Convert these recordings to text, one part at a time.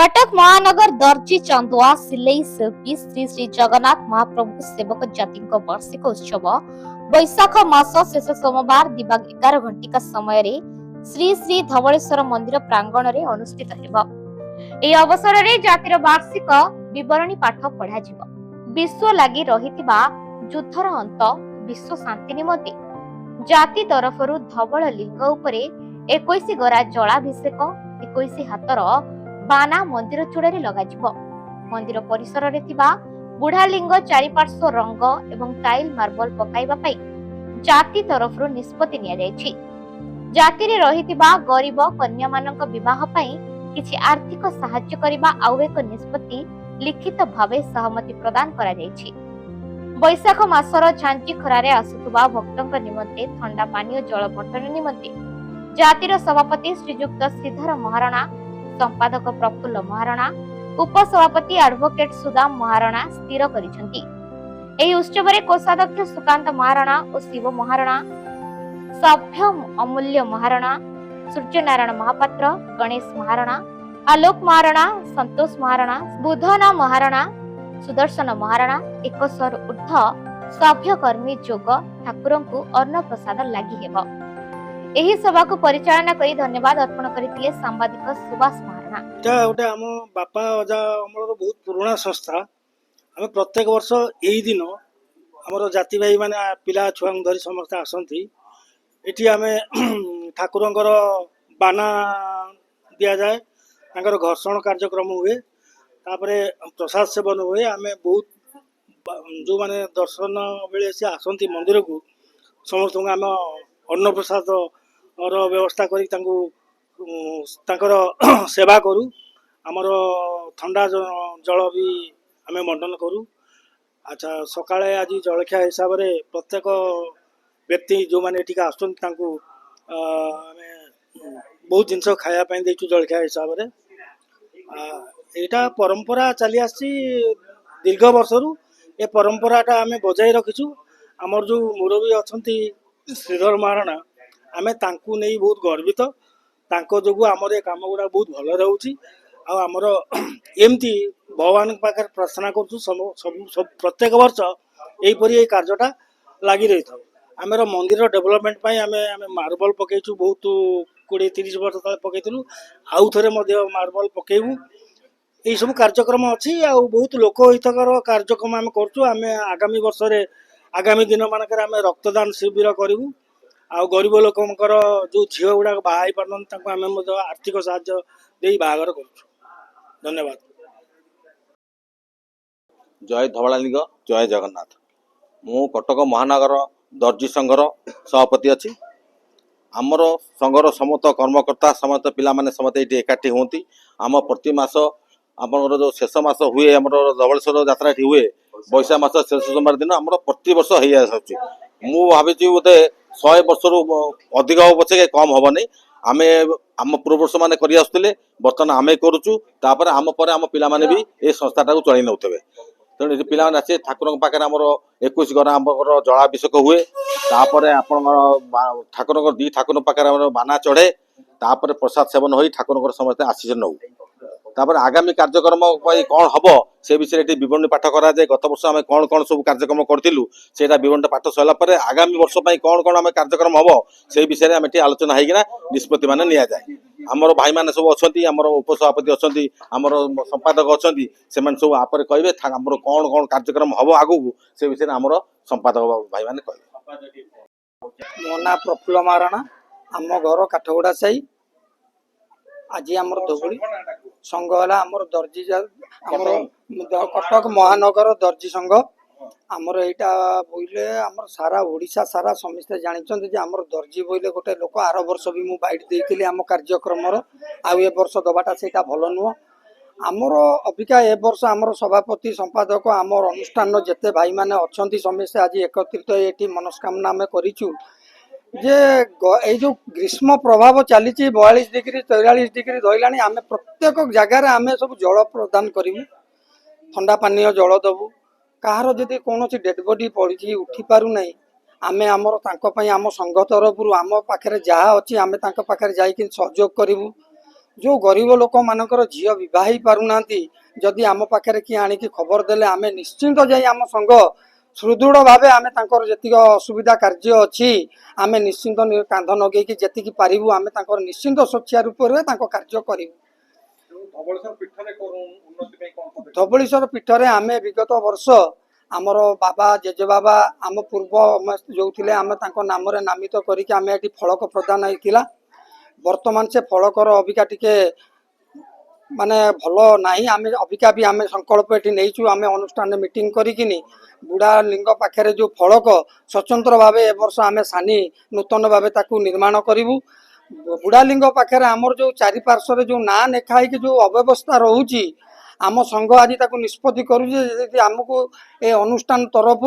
कटक महानगर दर्जी चांदुआ सिलई शिल्पी श्री श्री जगन्नाथ महाप्रभु सेवक जाति वार्षिक उत्सव बैशाख मास शेष सोमवार दिबाग 11 घंटिका समय रे श्री श्री धवलेश्वर मंदिर प्रांगण रे अनुष्ठित हेबो। एई अवसर रे जातिर वार्षिक विवरणी पाठ पढ़ा जिवो। विश्व लागि रहितिबा युद्धर अंत विश्व शांति निमंते जाति तरफरु धवल लिंग उपरे 21 गरा जलाभिषेक 21 हातर बाना मंदिर चूड़े लगा मंदिर परिसर रे थिबा बुढ़ा लिंग चारिपार्श्व रंग एवं टाइल मार्बल पकाइबा पई जाति तरफरु निष्पत्ति निया जायछि। जाति रे रहितिबा गरीब कन्या मानक विवाह पई किछि आर्थिक सहाय्य करिबा आउ एक निष्पत्ति लिखित भावे सहमति प्रदान करा जायछि। बैशाख मासर झांची खरारे आसुतुबा भक्तंक निमंते ठंडा पानीय जल बंटन निमंते जातिर सभापति श्रीयुक्त श्रीधर महाराणा, संपादक प्रफुल्ल महाराणा, उपसभापति एडवोकेट सुदाम महाराणा स्थिर करिसेंती। एही उत्सव कोषाध्यक्ष सुकांत महाराणा और शिव महाराणा, सभ्य अमूल्य महाराणा, सूर्यनारायण महापात्र, गणेश महाराणा, आलोक महाराणा, संतोष महाराणा, बुधना महाराणा, सुदर्शन महाराणा 100 ऊर्ध सभ्य कर्मी जोग ठाकुरंकु अन्न प्रसाद लागि हेबो। एही सभा को परिचालना करी धन्यवाद अर्पण करथिले सांबादिक सुभाष महाराणा। एटा ओटे हम बापा अजा हमर बहुत पुराना संस्था। हम प्रत्येक वर्ष एही दिन हमर जाति भाई माने पिला छुआ धरी समस्त आसंती। एठी हमें ठाकुरंकर बाना दिया जाए, तांकर घर्षण कार्यक्रम हुए, तापरे प्रसाद सेवन हुए। हमें बहुत जो माने दर्शन बेले से आसंती मंदिर को समस्त हम अन्न प्रसाद और व्यवस्था करी तांकर सेवा करू। आमर ठंडा जल भी आमे बंटन करू। अच्छा सकाळे आज जलखिया हिसाब रे प्रत्येक व्यक्ति जो माने एठिका आसुन तांकू आमे बहुत जिनस खाया पई देचु जलखिया हिसाब रे। एटा परंपरा चली आसी दीर्घ वर्षरू। ए परंपराटा आमे बजाय रखिछु। आमर जो मुरबी अछंती श्रीधर महाराणा, आमे तांकू नहीं बहुत गर्वित। तांको जोगु आमर ए काम गुड़ा बहुत भल रहउची। आ आमर एमती भगवान पाखे प्रार्थना करछु सब प्रत्येक वर्ष एही परी ए कार्यटा लागि रही था। आमर मंदिर डेवलपमेंट पई आमे मार्बल पकेछु बहुत 20-30 वर्ष तले पकेथिलु। आउ थरे मध्ये मार्बल पकेबु। एही सब कार्यक्रम अछि। आ बहुत लोक हितकर कार्यक्रम आमे करछु। आमे आगामी वर्ष रे आगामी दिन मानकर आमे रक्तदान शिविर करिवु। आ गरीब लोकंकर जो झील गुड़ा बाहाई पारन तांको आमे मध्य आर्थिक सहायता देई बाहागर करछु। धन्यवाद। जय धवलालिंग, जय जगन्नाथ। मु कटक महानगर दर्जी संघर सभापति अच्छी। आमर संघर समस्त कर्मकर्ता समस्त पिला माने समस्त ये एकाठी होती। आम प्रति मास आम जो शेष मास हुए आम धवलेश्वर यात्रा हुए बैशाख मास शेष सोमवार दिन आम प्रति वर्ष हो आसुची। मु भावी बोधे 100 वर्ष अधिक हो पछे कम हेनी। आमे आम पूर्ववर्ष मैंने कर आसुले, बर्तमान आमे करुचु। तापर आम पर आम पिला माने भी ए संस्थाटा को चलई नौथे। तेणु ये पिला आसे ठाकुर पाखे आमर 21 गरा आम जलाभिषेक हुए। तापर आपण ठाकुर 2 ठाकुर पाखे बाना चढ़े। तापर प्रसाद सेवन हो ठाकुर समस्त आशीष नौ। तापर आगामी कार्यक्रम कौन हम से विषय ये बरणी पाठ कराए। गत वर्ष आम कौन कौन सब कार्यक्रम करूँ से बरणी पाठ सरला आगामी वर्ष कौन कौन आम कार्यक्रम हम से विषय आम आलोचना होना निष्पत्ति मान नि जाए। आमर भाई मैंने सब अच्छा, आमर उपसभापति अच्छा, आमर संपादक अच्छा, से सब आप कहे आमर कौन कौन कार्यक्रम हम आगू से विषय आमर संपादक भाई मैंने कहे। मो ना प्रफुल्ल महाराणा, आम घर काठगोड़ा साई। आज आमर धोबुड़ी संघ है आमर दर्जी कटक महानगर दर्जी संघ। आमर यहाँ बोले आमर सारा ओडिशा सारा समस्ते जानते आमर दर्जी बोले गोटे लोक आर वर्ष भी मुझे बैठ देती आम कार्यक्रम आउ ए वर्ष दबाटा से भल नुह। आमर अबिका ए वर्ष आमर सभापति संपादक आमर अनुष्ठान जिते भाई मैंने अच्छा समस्ते आज एकत्रित ये मनस्कामना आम करूँ जे ये जो ग्रीष्म प्रभाव चली 42 डिग्री 43 डिग्री धरला आम प्रत्येक जगार आम सब जल प्रदान करूँ। ठंडा पानीय जल दबू। कहार जदि कौन डेड बॉडी पड़ी उठी पारु नहीं आम आमर आम संघ तरफ आम पाखे जहाँ अच्छी आम पाखे जा सहयोग करूँ। जो गरीब लोक मानकर झील बह पारना जदि आम पाखे किए आणिकी खबर देले आम निश्चिंत जाई आम संघ सुदृढ़ भाव आम जी असुविधा कार्य अच्छी आम निश्चिंत कांध नगेकी जी पारू आम निश्चिंत स्वेच्छा रूप से कार्य करूँ। धवलेश्वर पीठ में आम विगत वर्ष आमर बाबा जेजे बाबा आम पूर्व जो थे आम नाम नामित करके आम ये फलक प्रदान होता वर्तमान से फलकर अबिका टिके माने भल नहीं आम अबिका भी आम संकल्प ये नहीं आम अनुष्ठान मीटिंग करिकिनी बुढ़ा लिंग पाखे जो फलक स्वतंत्र भाव ए वर्ष आम सानी नूतन भाव निर्माण करूँ। बुढ़ा लिंग पाखे आमर जो चारिपार्श्व जो ना लेखाई जो अव्यवस्था रोचे आम संघ आज निष्पत्ति करुचे आमको ए अनुष्ठान तरफ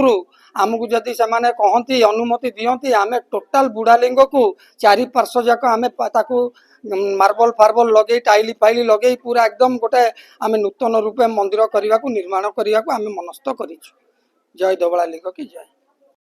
आमको जदि से कहती अनुमति दियंती आम टोटाल बुढ़ा लिंग को चारिपार्श्व जाक आम मार्बल फार्बल लगे टाइली फाइली लगे पूरा एकदम गोटे आम नूतन रूपे मंदिर करने को निर्माण करने को आम मनस्थ कर। जय धवला लिंग की जय।